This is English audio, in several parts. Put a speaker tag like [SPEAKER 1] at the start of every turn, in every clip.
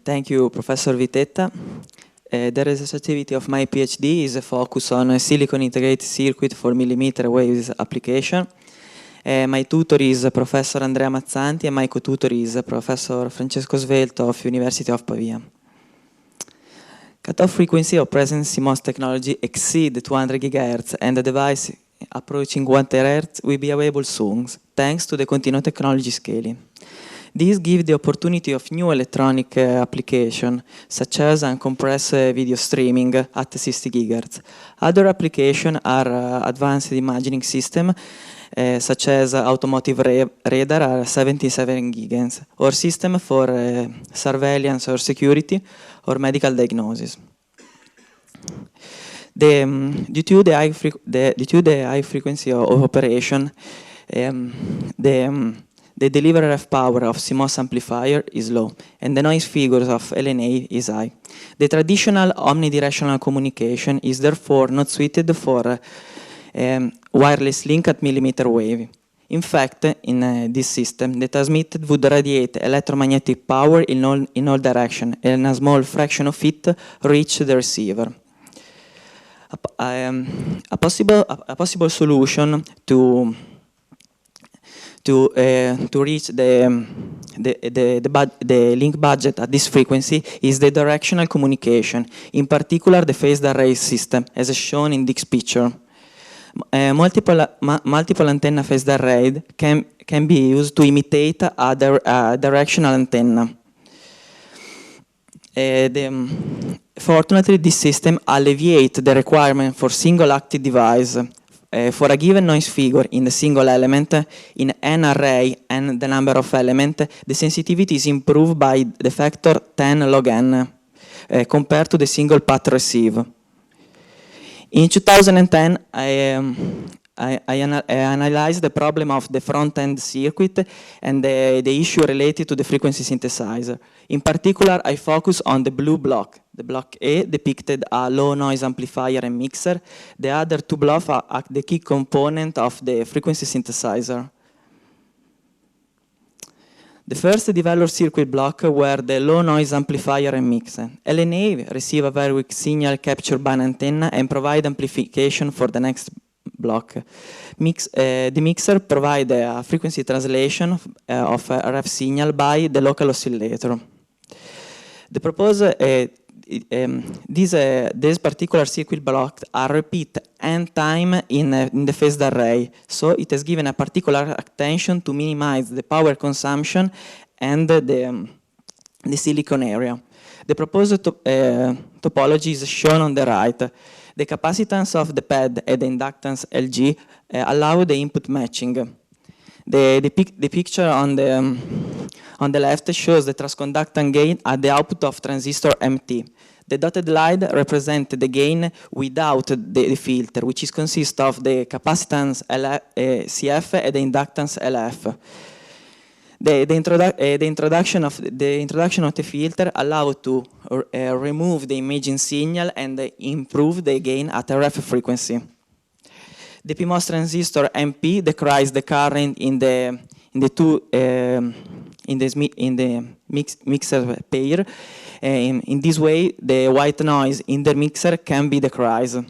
[SPEAKER 1] Thank you, Professor Vitetta. The research activity of my PhD is a focus on a silicon integrated circuit for millimeter waves application. My tutor is Professor Andrea Mazzanti and my co-tutor is Professor Francesco Svelto of University of Pavia. Cutoff frequency of present CMOS technology exceed 200 GHz and the device approaching 1 THz will be available soon, thanks to the continuous technology scaling. This gives the opportunity of new electronic application, such as uncompressed video streaming at 60 GHz. Other applications are advanced imaging system, such as automotive radar are 77 GHz, or system for surveillance or security, or medical diagnosis. Due to the high frequency of operation, the delivery RF power of CMOS amplifier is low, and the noise figures of LNA is high. The traditional omnidirectional communication is therefore not suited for wireless link at millimeter wave. In fact, in this system, the transmitted would radiate electromagnetic power in all directions, and a small fraction of it reach the receiver. A possible solution to reach the link budget at this frequency is the directional communication, in particular the phased array system, as shown in this picture. Multiple antenna phased array can be used to imitate a directional antenna. Fortunately, this system alleviates the requirement for single active device. For a given noise figure in a single element, in n array and the number of elements, the sensitivity is improved by the factor 10 log n compared to the single path receive. In 2010, I analyzed the problem of the front-end circuit and the issue related to the frequency synthesizer. In particular, I focus on the blue block. The block A depicted a low noise amplifier and mixer. The other two blocks are the key component of the frequency synthesizer. The first developed circuit block were the low noise amplifier and mixer. LNA receive a very weak signal captured by an antenna and provide amplification for the next block. The mixer provides a frequency translation of a RF signal by the local oscillator. The proposed this particular circuit block are repeat n time in the phased array, so it has given a particular attention to minimize the power consumption and the silicon area. The proposed topology is shown on the right. The capacitance of the pad and the inductance Lg allow the input matching. The picture on the left shows the transconductance gain at the output of transistor MT. The dotted line represents the gain without the filter, which consists of the capacitance CF and the inductance LF. The introduction of the filter allows to remove the imaging signal and improve the gain at RF frequency. The PMOS transistor MP decreases the current in the mixer pair. In this way, the white noise in the mixer can be decreased.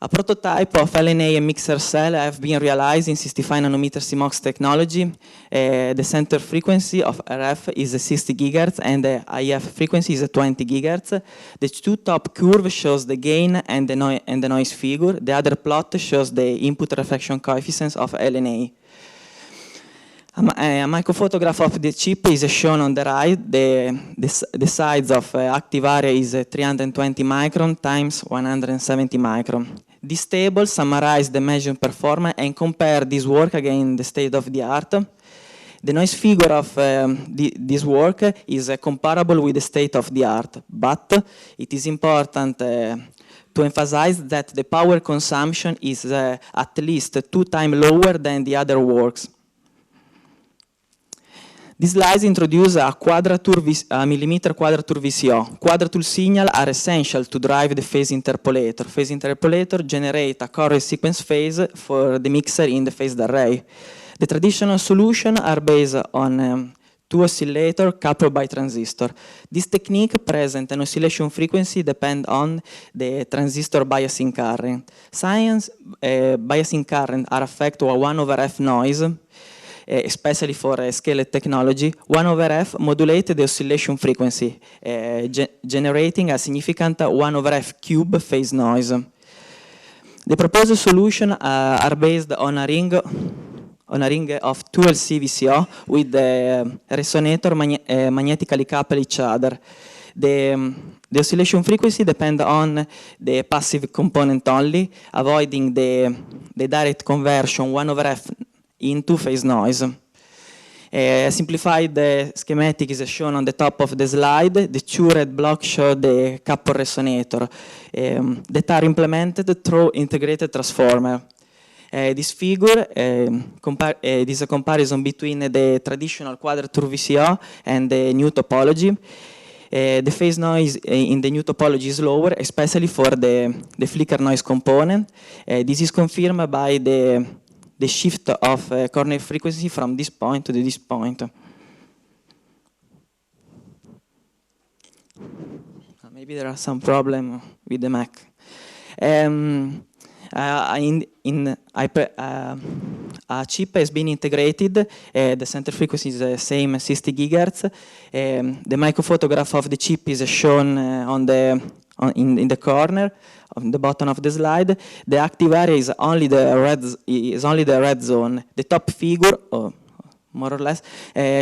[SPEAKER 1] A prototype of LNA and mixer cell have been realized in 65 nanometer CMOS technology. The center frequency of RF is 60 GHz and the IF frequency is 20 GHz. The two top curves shows the gain and the noise figure. The other plot shows the input reflection coefficients of LNA. A microphotograph of the chip is shown on the right. The size of active area is 320 micron times 170 micron. This table summarizes the measured performance and compare this work against the state of the art. The noise figure of this work is comparable with the state of the art, but it is important to emphasize that the power consumption is at least 2 times lower than the other works. These slides introduce a millimeter quadrature VCO. Quadrature signals are essential to drive the phase interpolator. Phase interpolator generates a chorus sequence phase for the mixer in the phased array. The traditional solutions are based on two oscillators coupled by transistor. This technique presents an oscillation frequency depend on the transistor biasing current. Science biasing current are affected by 1 over f noise, especially for scaled technology. 1 over f modulates the oscillation frequency, generating a significant 1 over f cube phase noise. The proposed solutions are based on a ring of 2LC VCO with the resonator magnetically coupled each other. The oscillation frequency depends on the passive component only, avoiding the direct conversion 1 over f into phase noise. A simplified schematic is shown on the top of the slide. The two red blocks show the coupled resonator that are implemented through integrated transformer. This figure is a comparison between the traditional quadrature VCO and the new topology. The phase noise in the new topology is lower, especially for the flicker noise component. This is confirmed by the shift of corner frequency from this point to this point. Maybe there are some problem with the Mac. A chip has been integrated. The center frequency is the same, 60 gigahertz. The microphotograph of the chip is shown in the corner, on the bottom of the slide. The active area is only the red zone. The top figure, more or less,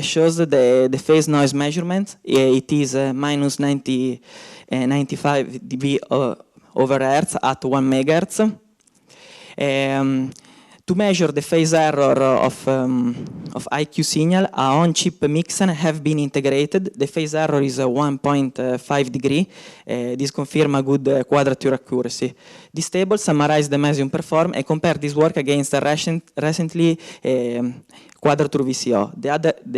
[SPEAKER 1] shows the phase noise measurement. It is minus 95 dB over hertz at 1 megahertz. To measure the phase error of IQ signal, a on-chip mixer have been integrated. The phase error is 1.5 degree. This confirms a good quadrature accuracy. This table summarizes the measurement performed and compare this work against the recently quadrature VCO. The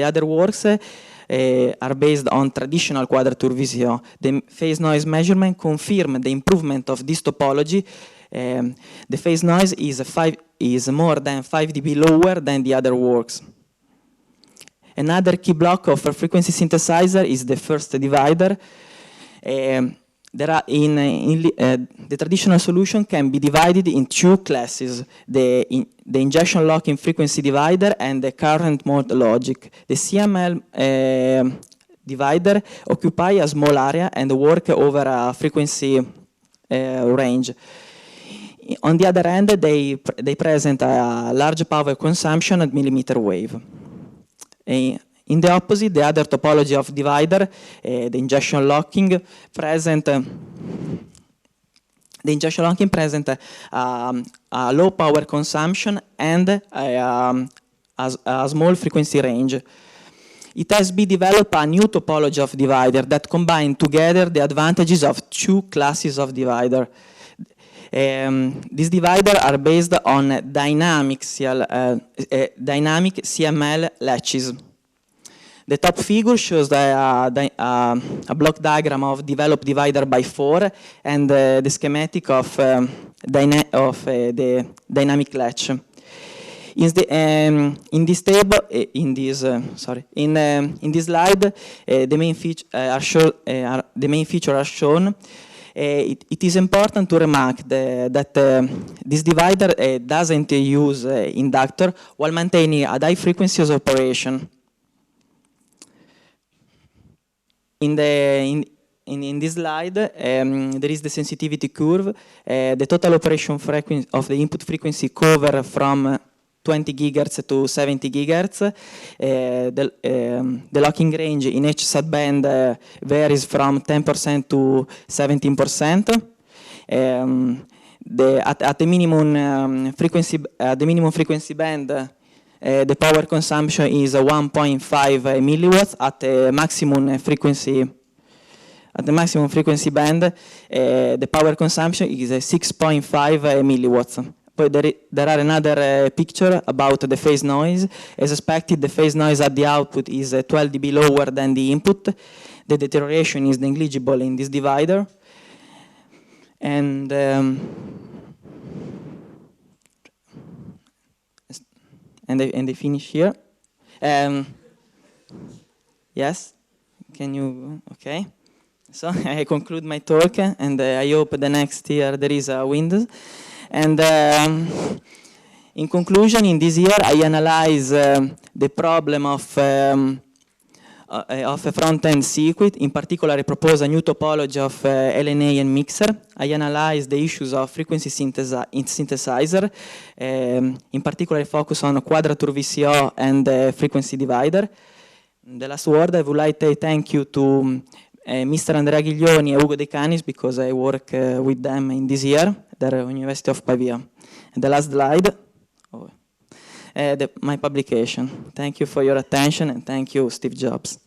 [SPEAKER 1] other works are based on traditional quadrature VCO. The phase noise measurement confirm the improvement of this topology. The phase noise is more than 5 dB lower than the other works. Another key block of a frequency synthesizer is the first divider. The traditional solution can be divided in two classes, the injection locking frequency divider and the current mode logic. The CML divider occupy a small area and work over a frequency range. On the other hand, they present a large power consumption at millimeter wave. In the opposite, the other topology of divider, the injection locking, present a low power consumption and a small frequency range. It has been developed a new topology of divider that combine together the advantages of two classes of divider. These dividers are based on dynamic CML latches. The top figure shows a block diagram of developed divider by 4 and the schematic of the dynamic latch. In this table, in this slide, the main features are shown. It is important to remark that this divider doesn't use inductor while maintaining a high frequency of operation. In this slide, there is the sensitivity curve. The total operation frequency of the input frequency cover from 20 gigahertz to 70 gigahertz. The locking range in each sideband varies from 10% to 17%. At the minimum frequency band, the power consumption is 1.5 milliwatts. At the maximum frequency band, the power consumption is 6.5 milliwatts. There are another picture about the phase noise. As expected, the phase noise at the output is 12 dB lower than the input. The deterioration is negligible in this divider. And they finish here. Yes? Can you, okay. So I conclude my talk, and I hope the next year there is a Windows. And in conclusion, in this year, I analyze the problem of a front-end circuit. In particular, I propose a new topology of LNA and mixer. I analyze the issues of frequency synthesizer. In particular, I focus on quadrature VCO and frequency divider. The last word, I would like to say thank you to Mr. Andrea Ghiglioni and Ugo De Canis, because I work with them in this year at the University of Pavia. And the last slide, my publication. Thank you for your attention, and thank you, Steve Jobs.